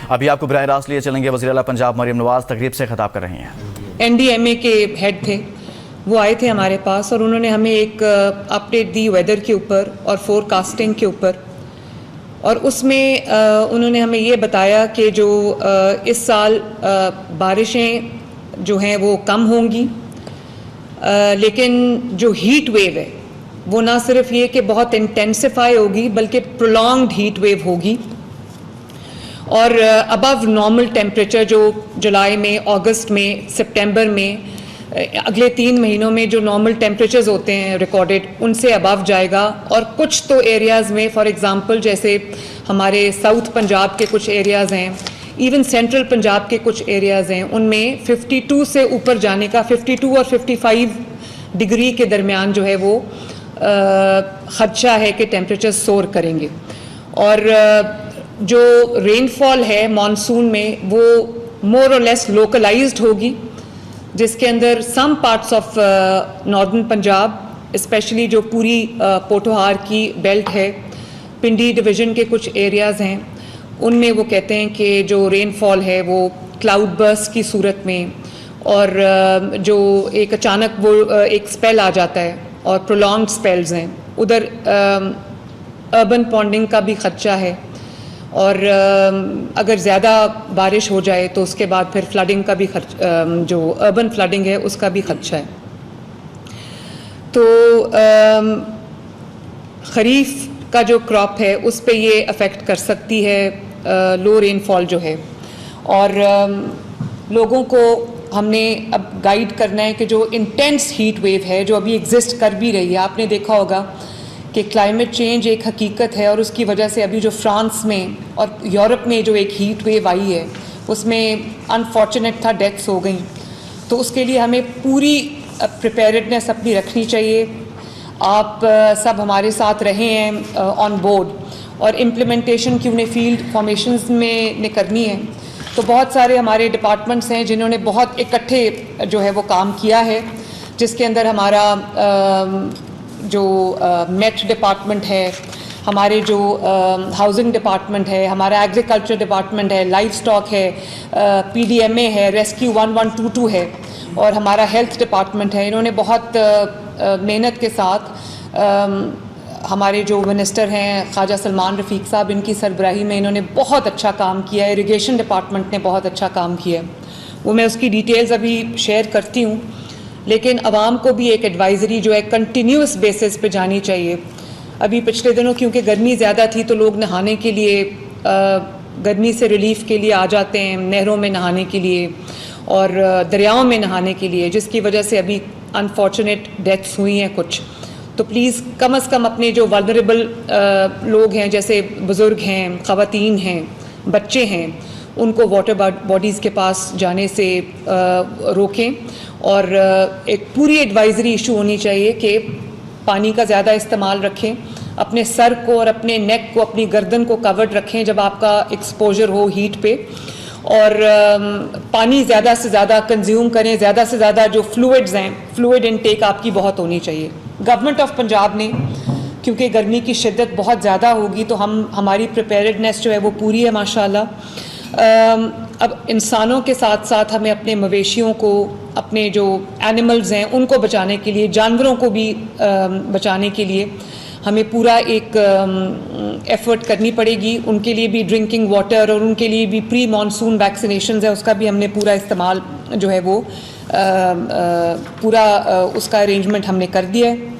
ابھی آپ کو براہ راست لیے چلیں گے، وزیر اعلیٰ پنجاب مریم نواز تقریب سے خطاب کر رہی ہیں۔ NDMA کے ہیڈ تھے، وہ آئے تھے ہمارے پاس اور انہوں نے ہمیں ایک اپڈیٹ دی ویدر کے اوپر اور فور کاسٹنگ کے اوپر، اور اس میں انہوں نے ہمیں یہ بتایا کہ جو اس سال بارشیں جو ہیں وہ کم ہوں گی، لیکن جو ہیٹ ویو ہے وہ نہ صرف یہ کہ بہت انٹینسیفائی ہوگی بلکہ پرولونگڈ ہیٹ ویو ہوگی، اور ابو نارمل ٹیمپریچر جو جولائی میں، اگست میں، سپٹمبر میں، اگلے 3 مہینوں میں جو نارمل ٹیمپریچرز ہوتے ہیں ریکارڈڈ ان سے ابو جائے گا، اور کچھ تو ایریاز میں فار ایگزامپل جیسے ہمارے ساؤتھ پنجاب کے کچھ ایریاز ہیں، ایون سینٹرل پنجاب کے کچھ ایریاز ہیں، ان میں 52 سے اوپر جانے کا، 52 اور 55 ڈگری کے درمیان جو ہے وہ خدشہ ہے کہ ٹیمپریچر سور کریں گے۔ اور جو رین فال ہے مانسون میں وہ مور اور لیس لوکلائزڈ ہوگی، جس کے اندر some parts of northern Punjab especially جو پوری پوٹوہار کی بیلٹ ہے، پنڈی ڈویژن کے کچھ ایریاز ہیں، ان میں وہ کہتے ہیں کہ جو رین فال ہے وہ کلاؤڈ برسٹ کی صورت میں، اور جو ایک اچانک وہ ایک سپیل آ جاتا ہے اور پرولونگڈ سپیلز ہیں، ادھر اربن پونڈنگ کا بھی خدشہ ہے، اور اگر زیادہ بارش ہو جائے تو اس کے بعد پھر فلڈنگ کا بھی جو اربن فلڈنگ ہے اس کا بھی خدشہ ہے۔ تو خریف کا جو کراپ ہے اس پہ یہ افیکٹ کر سکتی ہے لو رین فال جو ہے، اور لوگوں کو ہم نے اب گائیڈ کرنا ہے کہ جو انٹینس ہیٹ ویو ہے جو ابھی ایگزسٹ کر بھی رہی ہے، آپ نے دیکھا ہوگا کہ کلائمیٹ چینج ایک حقیقت ہے، اور اس کی وجہ سے ابھی جو فرانس میں اور یورپ میں جو ایک ہیٹ ویو آئی ہے اس میں انفارچونیٹ تھا ڈیتھس ہو گئیں، تو اس کے لیے ہمیں پوری پریپیئرڈنیس اپنی رکھنی چاہیے۔ آپ سب ہمارے ساتھ رہے ہیں آن بورڈ، اور امپلیمنٹیشن کی انہیں فیلڈ فارمیشنز میں نے کرنی ہے، تو بہت سارے ہمارے ڈپارٹمنٹس ہیں جنہوں نے بہت اکٹھے جو ہے وہ کام کیا ہے، جس کے اندر ہمارا جو میٹ ڈپارٹمنٹ ہے، ہمارے جو ہاؤسنگ ڈپارٹمنٹ ہے، ہمارا ایگریکلچر ڈپارٹمنٹ ہے، لائف سٹاک ہے، PDMA ہے، ریسکیو 1122 ہے، اور ہمارا ہیلتھ ڈپارٹمنٹ ہے۔ انہوں نے بہت محنت کے ساتھ ہمارے جو منسٹر ہیں خواجہ سلمان رفیق صاحب، ان کی سربراہی میں انہوں نے بہت اچھا کام کیا ہے، اریگیشن ڈپارٹمنٹ نے بہت اچھا کام کیا ہے، وہ میں اس کی ڈیٹیلز ابھی شیئر کرتی ہوں، لیکن عوام کو بھی ایک ایڈوائزری جو ہے کنٹینیوس بیسس پہ جانی چاہیے۔ ابھی پچھلے دنوں کیونکہ گرمی زیادہ تھی تو لوگ نہانے کے لیے گرمی سے ریلیف کے لیے آ جاتے ہیں نہروں میں نہانے کے لیے اور دریاؤں میں نہانے کے لیے، جس کی وجہ سے ابھی انفارچونیٹ ڈیتھس ہوئی ہیں کچھ۔ تو پلیز کم از کم اپنے جو ولنریبل لوگ ہیں جیسے بزرگ ہیں، خواتین ہیں، بچے ہیں، ان کو واٹر باڈیز کے پاس جانے سے روکیں، اور ایک پوری ایڈوائزری ایشو ہونی چاہیے کہ پانی کا زیادہ استعمال رکھیں، اپنے سر کو اور اپنے نیک کو، اپنی گردن کو کورڈ رکھیں جب آپ کا ایکسپوجر ہو ہیٹ پہ، اور پانی زیادہ سے زیادہ کنزیوم کریں، زیادہ سے زیادہ جو فلوئڈز ہیں، فلوئڈ انٹیک آپ کی بہت ہونی چاہیے۔ گورنمنٹ آف پنجاب نے کیونکہ گرمی کی شدت بہت زیادہ ہوگی تو ہماری پریپیئرڈنیس جو ہے وہ پوری ہے ماشاءاللہ۔ اب انسانوں کے ساتھ ساتھ ہمیں اپنے مویشیوں کو، اپنے جو اینیملز ہیں ان کو بچانے کے لیے، جانوروں کو بھی بچانے کے لیے ہمیں پورا ایک ایفرٹ کرنی پڑے گی۔ ان کے لیے بھی ڈرنکنگ واٹر اور ان کے لیے بھی پری مانسون ویکسینیشنز ہے، اس کا بھی ہم نے پورا استعمال جو ہے وہ پورا اس کا ارینجمنٹ ہم نے کر دیا ہے۔